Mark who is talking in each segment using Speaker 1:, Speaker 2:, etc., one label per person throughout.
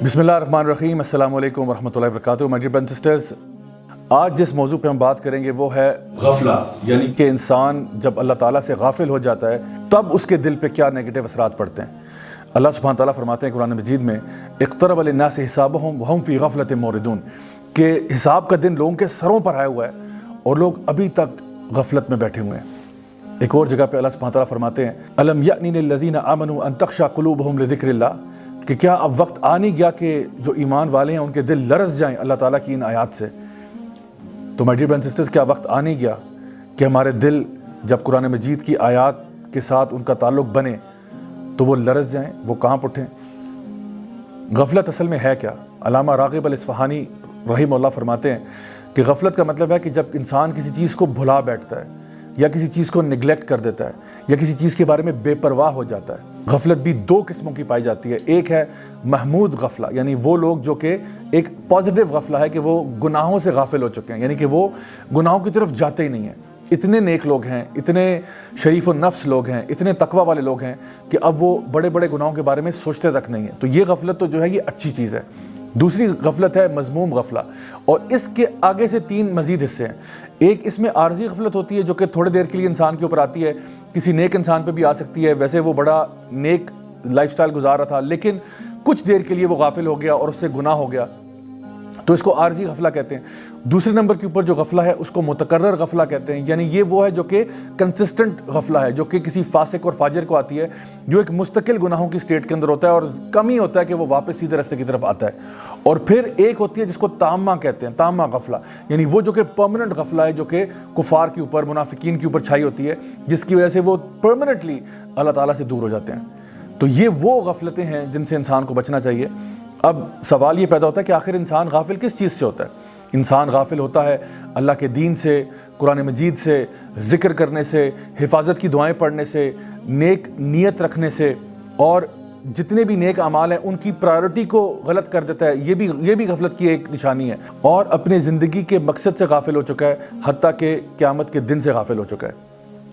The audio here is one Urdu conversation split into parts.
Speaker 1: بسم اللہ الرحمن الرحیم۔ السلام علیکم ورحمۃ اللہ وبرکاتہ۔ My dear brothers and sisters, آج جس موضوع پہ ہم بات کریں گے وہ ہے غفلہ، یعنی کہ انسان جب اللہ تعالیٰ سے غافل ہو جاتا ہے تب اس کے دل پہ کیا نیگیٹو اثرات پڑتے ہیں۔ اللہ سبحانہ تعالیٰ فرماتے ہیں قرآن مجید میں اقترب للناس حسابهم وهم فی غفلۃ معرضون، کہ حساب کا دن لوگوں کے سروں پر آیا ہوا ہے اور لوگ ابھی تک غفلت میں بیٹھے ہوئے ہیں۔ ایک اور جگہ پہ اللہ سبحانہ تعالیٰ فرماتے ہیں الم یأن للذین آمنوا ان تخشع قلوبهم لذکر اللہ، کہ کیا اب وقت آ نہیں گیا کہ جو ایمان والے ہیں ان کے دل لرز جائیں اللہ تعالیٰ کی ان آیات سے۔ تو my dear brothers and sisters, کیا وقت آ نہیں گیا کہ ہمارے دل جب قرآن مجید کی آیات کے ساتھ ان کا تعلق بنے تو وہ لرز جائیں، وہ کانپ اٹھیں؟ غفلت اصل میں ہے کیا؟ علامہ راغب الاصفہانی رحمہ اللہ فرماتے ہیں کہ غفلت کا مطلب ہے کہ جب انسان کسی چیز کو بھلا بیٹھتا ہے یا کسی چیز کو نگلیکٹ کر دیتا ہے یا کسی چیز کے بارے میں بے پرواہ ہو جاتا ہے۔ غفلت بھی دو قسموں کی پائی جاتی ہے، ایک ہے محمود غفلہ، یعنی وہ لوگ جو کہ ایک پازیٹیو غفلہ ہے کہ وہ گناہوں سے غافل ہو چکے ہیں، یعنی کہ وہ گناہوں کی طرف جاتے ہی نہیں ہیں، اتنے نیک لوگ ہیں، اتنے شریف النفس لوگ ہیں، اتنے تقوی والے لوگ ہیں کہ اب وہ بڑے بڑے گناہوں کے بارے میں سوچتے تک نہیں ہیں۔ تو یہ غفلت تو جو ہے یہ اچھی چیز ہے۔ دوسری غفلت ہے مذموم غفلہ، اور اس کے آگے سے تین مزید حصے ہیں۔ ایک اس میں عارضی غفلت ہوتی ہے جو کہ تھوڑے دیر کے لیے انسان کے اوپر آتی ہے، کسی نیک انسان پہ بھی آ سکتی ہے، ویسے وہ بڑا نیک لائف سٹائل گزار رہا تھا لیکن کچھ دیر کے لیے وہ غافل ہو گیا اور اس سے گناہ ہو گیا، تو اس کو عارضی غفلہ کہتے ہیں۔ دوسرے نمبر کے اوپر جو غفلہ ہے اس کو متکرر غفلہ کہتے ہیں، یعنی یہ وہ ہے جو کہ کنسسٹنٹ غفلہ ہے، جو کہ کسی فاسق اور فاجر کو آتی ہے، جو ایک مستقل گناہوں کی سٹیٹ کے اندر ہوتا ہے اور کم ہی ہوتا ہے کہ وہ واپس سیدھے راستے کی طرف آتا ہے۔ اور پھر ایک ہوتی ہے جس کو تامہ کہتے ہیں، تامہ غفلہ، یعنی وہ جو کہ پرماننٹ غفلہ ہے، جو کہ کفار کے اوپر، منافقین کے اوپر چھائی ہوتی ہے، جس کی وجہ سے وہ پرماننٹلی اللہ تعالیٰ سے دور ہو جاتے ہیں۔ تو یہ وہ غفلتیں ہیں جن سے انسان کو بچنا چاہیے۔ اب سوال یہ پیدا ہوتا ہے کہ آخر انسان غافل کس چیز سے ہوتا ہے؟ انسان غافل ہوتا ہے اللہ کے دین سے، قرآن مجید سے، ذکر کرنے سے، حفاظت کی دعائیں پڑھنے سے، نیک نیت رکھنے سے، اور جتنے بھی نیک اعمال ہیں ان کی پرائیورٹی کو غلط کر دیتا ہے، یہ بھی غفلت کی ایک نشانی ہے، اور اپنے زندگی کے مقصد سے غافل ہو چکا ہے، حتیٰ کہ قیامت کے دن سے غافل ہو چکا ہے۔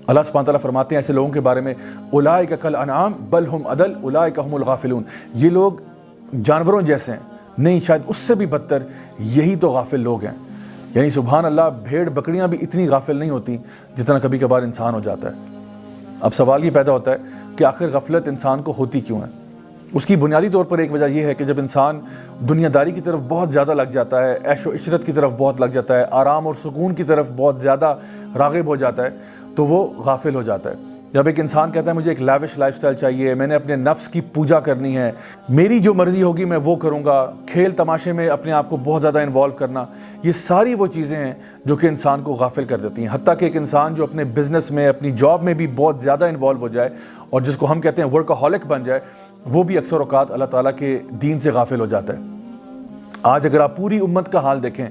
Speaker 1: اللہ سبحانہ تعالیٰ فرماتے ہیں ایسے لوگوں کے بارے میں اولئک کالانعام بل ہم اضل اولئک هم الغافلون، یہ لوگ جانوروں جیسے ہیں، نہیں شاید اس سے بھی بدتر، یہی تو غافل لوگ ہیں۔ یعنی سبحان اللہ، بھیڑ بکریاں بھی اتنی غافل نہیں ہوتی جتنا کبھی کبھار انسان ہو جاتا ہے۔ اب سوال یہ پیدا ہوتا ہے کہ آخر غفلت انسان کو ہوتی کیوں ہے؟ اس کی بنیادی طور پر ایک وجہ یہ ہے کہ جب انسان دنیا داری کی طرف بہت زیادہ لگ جاتا ہے، عیش و عشرت کی طرف بہت لگ جاتا ہے، آرام اور سکون کی طرف بہت زیادہ راغب ہو جاتا ہے تو وہ غافل ہو جاتا ہے۔ جب ایک انسان کہتا ہے مجھے ایک لیوش لائف سٹائل چاہیے، میں نے اپنے نفس کی پوجا کرنی ہے، میری جو مرضی ہوگی میں وہ کروں گا، کھیل تماشے میں اپنے آپ کو بہت زیادہ انوالو کرنا، یہ ساری وہ چیزیں ہیں جو کہ انسان کو غافل کر دیتی ہیں۔ حتیٰ کہ ایک انسان جو اپنے بزنس میں، اپنی جاب میں بھی بہت زیادہ انوالو ہو جائے اور جس کو ہم کہتے ہیں ورکہولک بن جائے، وہ بھی اکثر اوقات اللہ تعالیٰ کے دین سے غافل ہو جاتا ہے۔ آج اگر آپ پوری امت کا حال دیکھیں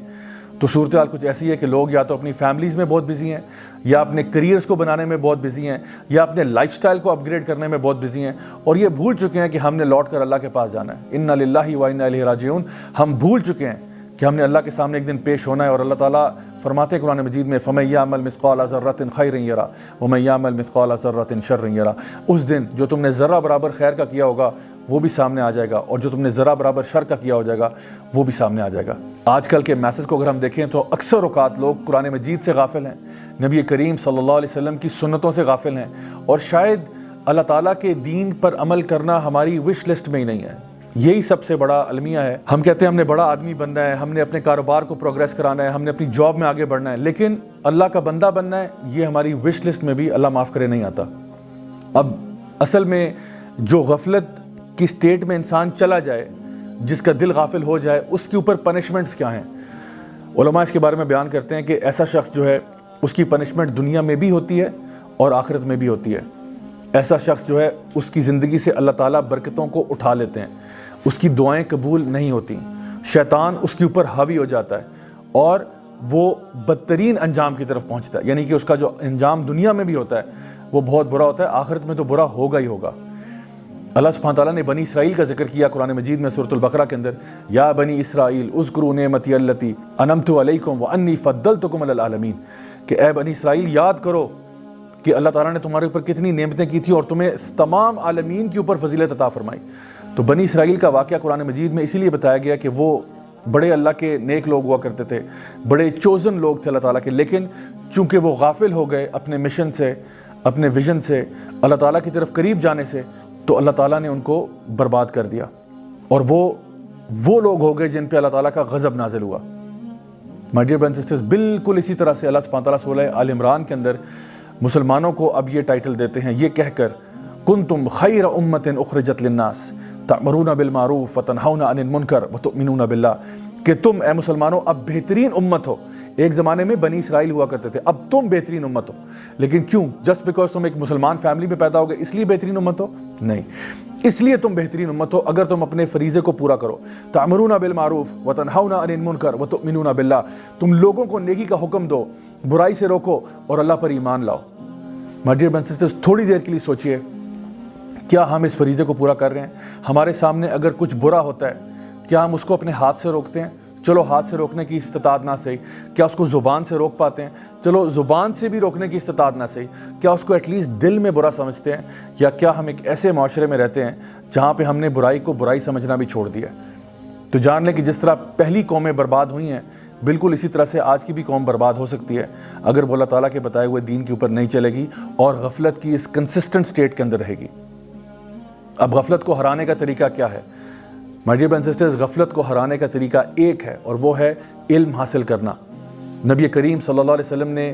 Speaker 1: تو صورتحال کچھ ایسی ہے کہ لوگ یا تو اپنی فیملیز میں بہت بزی ہیں، یا اپنے کریئرز کو بنانے میں بہت بزی ہیں، یا اپنے لائف سٹائل کو اپ گریڈ کرنے میں بہت بزی ہیں، اور یہ بھول چکے ہیں کہ ہم نے لوٹ کر اللہ کے پاس جانا ہے۔ انا للہ و انا الیہ راجعون، ہم بھول چکے ہیں کہ ہم نے اللہ کے سامنے ایک دن پیش ہونا ہے، اور اللہ تعالیٰ فرماتے ہیں قرآن مجید میں فَمَن يَعْمَلْ مِثْقَالَ ذَرَّةٍ خَيْرٍ يَرَهُ وَمَن يَعْمَلْ مِثْقَالَ ذَرَّةٍ شَرٍّ يَرَهُ، اس دن جو تم نے ذرہ برابر خیر کا کیا ہوگا وہ بھی سامنے آ جائے گا، اور جو تم نے ذرہ برابر شر کا کیا ہو جائے گا وہ بھی سامنے آ جائے گا۔ آج کل کے میسج کو اگر ہم دیکھیں تو اکثر اوقات لوگ قرآن مجید سے غافل ہیں، نبی کریم صلی اللہ علیہ وسلم کی سنتوں سے غافل ہیں، اور شاید اللہ تعالیٰ کے دین پر عمل کرنا ہماری وش لسٹ میں ہی نہیں ہے۔ یہی سب سے بڑا المیہ ہے۔ ہم کہتے ہیں ہم نے بڑا آدمی بننا ہے، ہم نے اپنے کاروبار کو پروگریس کرانا ہے، ہم نے اپنی جاب میں آگے بڑھنا ہے، لیکن اللہ کا بندہ بننا ہے، یہ ہماری وش لسٹ میں بھی اللہ معاف کرے نہیں آتا۔ اب اصل میں جو غفلت کی سٹیٹ میں انسان چلا جائے، جس کا دل غافل ہو جائے، اس کے اوپر پنشمنٹس کیا ہیں؟ علماء اس کے بارے میں بیان کرتے ہیں کہ ایسا شخص جو ہے اس کی پنشمنٹ دنیا میں بھی ہوتی ہے اور آخرت میں بھی ہوتی ہے۔ ایسا شخص جو ہے اس کی زندگی سے اللہ تعالیٰ برکتوں کو اٹھا لیتے ہیں، اس کی دعائیں قبول نہیں ہوتی، شیطان اس کے اوپر حاوی ہو جاتا ہے اور وہ بدترین انجام کی طرف پہنچتا ہے، یعنی کہ اس کا جو انجام دنیا میں بھی ہوتا ہے وہ بہت برا ہوتا ہے، آخرت میں تو برا ہوگا ہی ہوگا۔ اللہ سبحانہ تعالیٰ نے بنی اسرائیل کا ذکر کیا قرآن مجید میں سورۃ البقرہ کے اندر، یا بنی اسرائیل اذکروا نعمتی التی انعمت علیکم وانی فضلتکم علی العالمین، کہ اے بنی اسرائیل یاد کرو کہ اللہ تعالیٰ نے تمہارے اوپر کتنی نعمتیں کی تھی اور تمہیں تمام عالمین کے اوپر فضیلت عطا فرمائی۔ تو بنی اسرائیل کا واقعہ قرآن مجید میں اسی لیے بتایا گیا کہ وہ بڑے اللہ کے نیک لوگ ہوا کرتے تھے، بڑے چوزن لوگ تھے اللہ تعالیٰ کے، لیکن چونکہ وہ غافل ہو گئے اپنے مشن سے، اپنے ویژن سے، اللہ تعالیٰ کی طرف قریب جانے سے، تو اللہ تعالیٰ نے ان کو برباد کر دیا، اور وہ لوگ ہو گئے جن پہ اللہ تعالیٰ کا غضب نازل ہوا۔ My dear brothers and sisters, بالکل اسی طرح سے اللہ سبحانہ تعالیٰ سورہ آل عمران کے اندر مسلمانوں کو اب یہ ٹائٹل دیتے ہیں، یہ کہہ کر کنتم خیر امۃ اخرجت للناس تأمرون بالمعروف وتنہون عن المنکر وتؤمنون باللہ، کہ تم اے مسلمانوں اب بہترین امت ہو۔ ایک زمانے میں بنی اسرائیل ہوا کرتے تھے، اب تم بہترین امت ہو، لیکن کیوں؟ جسٹ بیکاز تم ایک مسلمان فیملی میں پیدا ہو گئے اس لیے بہترین امت ہو؟ نہیں، اس لیے تم بہترین امت ہو اگر تم اپنے فریضے کو پورا کرو۔ تأمرون بالمعروف وتنہون عن المنکر وتؤمنون باللہ، تم لوگوں کو نیکی کا حکم دو، برائی سے روکو اور اللہ پر ایمان لاؤ۔ My dear brothers and sisters, تھوڑی دیر کے لیے سوچئے، کیا ہم اس فریضے کو پورا کر رہے ہیں؟ ہمارے سامنے اگر کچھ برا ہوتا ہے، کیا ہم اس کو اپنے ہاتھ سے روکتے ہیں؟ چلو ہاتھ سے روکنے کی استطاعت نہ صحیح، کیا اس کو زبان سے روک پاتے ہیں؟ چلو زبان سے بھی روکنے کی استطاعت نہ صحیح، کیا اس کو ایٹ لیسٹ دل میں برا سمجھتے ہیں؟ یا کیا ہم ایک ایسے معاشرے میں رہتے ہیں جہاں پہ ہم نے برائی کو برائی سمجھنا بھی چھوڑ دیا ہے؟ تو جان لیں کہ جس طرح پہلی قومیں برباد ہوئی ہیں، بالکل اسی طرح سے آج کی بھی قوم برباد ہو سکتی ہے اگر وہ اللہ تعالیٰ کے بتائے ہوئے دین کے اوپر نہیں چلے گی اور غفلت کی اس کنسسٹنٹ سٹیٹ کے اندر رہے گی۔ اب غفلت کو ہرانے کا طریقہ کیا ہے؟ My dear brothers and sisters, غفلت کو ہرانے کا طریقہ ایک ہے، اور وہ ہے علم حاصل کرنا۔ نبی کریم صلی اللہ علیہ وسلم نے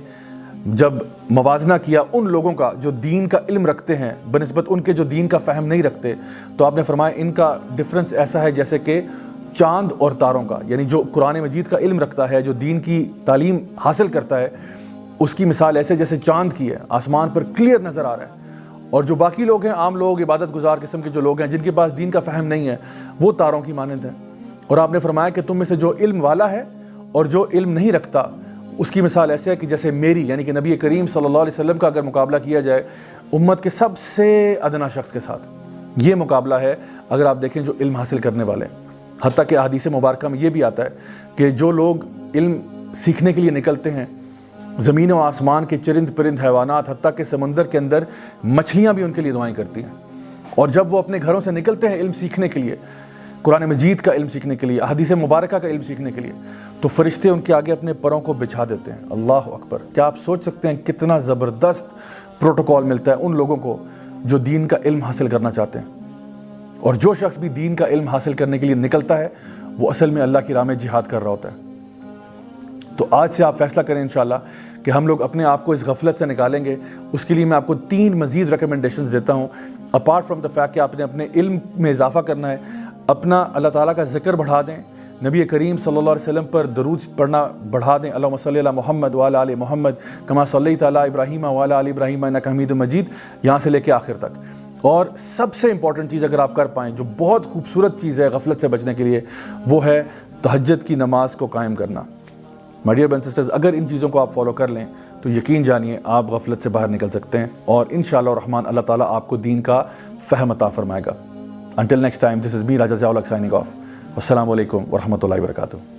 Speaker 1: جب موازنہ کیا ان لوگوں کا جو دین کا علم رکھتے ہیں بنسبت ان کے جو دین کا فہم نہیں رکھتے، تو آپ نے فرمایا ان کا ڈفرنس ایسا ہے جیسے کہ چاند اور تاروں کا، یعنی جو قرآن مجید کا علم رکھتا ہے، جو دین کی تعلیم حاصل کرتا ہے، اس کی مثال ایسے جیسے چاند کی ہے، آسمان پر کلیئر نظر آ رہا ہے، اور جو باقی لوگ ہیں، عام لوگ، عبادت گزار قسم کے جو لوگ ہیں جن کے پاس دین کا فہم نہیں ہے، وہ تاروں کی مانند ہیں۔ اور آپ نے فرمایا کہ تم میں سے جو علم والا ہے اور جو علم نہیں رکھتا، اس کی مثال ایسے ہے کہ جیسے میری، یعنی کہ نبی کریم صلی اللہ علیہ وسلم کا اگر مقابلہ کیا جائے امت کے سب سے ادنا شخص کے ساتھ، یہ مقابلہ ہے اگر آپ دیکھیں جو علم حاصل کرنے والے ہیں۔ حتیٰ کہ احادیث مبارکہ میں یہ بھی آتا ہے کہ جو لوگ علم سیکھنے کے لیے نکلتے ہیں، زمین و آسمان کے چرند پرند حیوانات، حتیٰ کہ سمندر کے اندر مچھلیاں بھی ان کے لیے دعائیں کرتی ہیں، اور جب وہ اپنے گھروں سے نکلتے ہیں علم سیکھنے کے لیے، قرآن مجید کا علم سیکھنے کے لیے، احادیث مبارکہ کا علم سیکھنے کے لیے، تو فرشتے ان کے آگے اپنے پروں کو بچھا دیتے ہیں۔ اللہ اکبر! کیا آپ سوچ سکتے ہیں کتنا زبردست پروٹوکول ملتا ہے ان لوگوں کو جو دین کا علم حاصل کرنا چاہتے ہیں؟ اور جو شخص بھی دین کا علم حاصل کرنے کے لیے نکلتا ہے وہ اصل میں اللہ کی راہ میں جہاد کر رہا ہوتا ہے۔ تو آج سے آپ فیصلہ کریں انشاءاللہ کہ ہم لوگ اپنے آپ کو اس غفلت سے نکالیں گے۔ اس کے لیے میں آپ کو 3 مزید ریکمنڈیشنز دیتا ہوں، اپارٹ فرام دا فیکٹ کہ آپ نے اپنے علم میں اضافہ کرنا ہے، اپنا اللہ تعالیٰ کا ذکر بڑھا دیں، نبی کریم صلی اللہ علیہ وسلم پر درود پڑھنا بڑھا دیں، اللہم صلی علی محمد وعلی آل محمد کما صلیت علی ابراہیم وعلی آل ابراہیم انک حمید مجید، یہاں سے لے کے آخر تک۔ اور سب سے امپورٹنٹ چیز اگر آپ کر پائیں، جو بہت خوبصورت چیز ہے غفلت سے بچنے کے لیے، وہ ہے تہجد کی نماز کو قائم کرنا۔ My dear brothers and sisters, اگر ان چیزوں کو آپ فالو کر لیں تو یقین جانیے آپ غفلت سے باہر نکل سکتے ہیں، اور انشاءاللہ الرحمن اللہ تعالیٰ آپ کو دین کا فہم عطا فرمائے گا۔ Until next time, this is me, Raja Ziaul Haq, signing off. Wassalamu alaikum wa rahmatullahi wa barakatuh.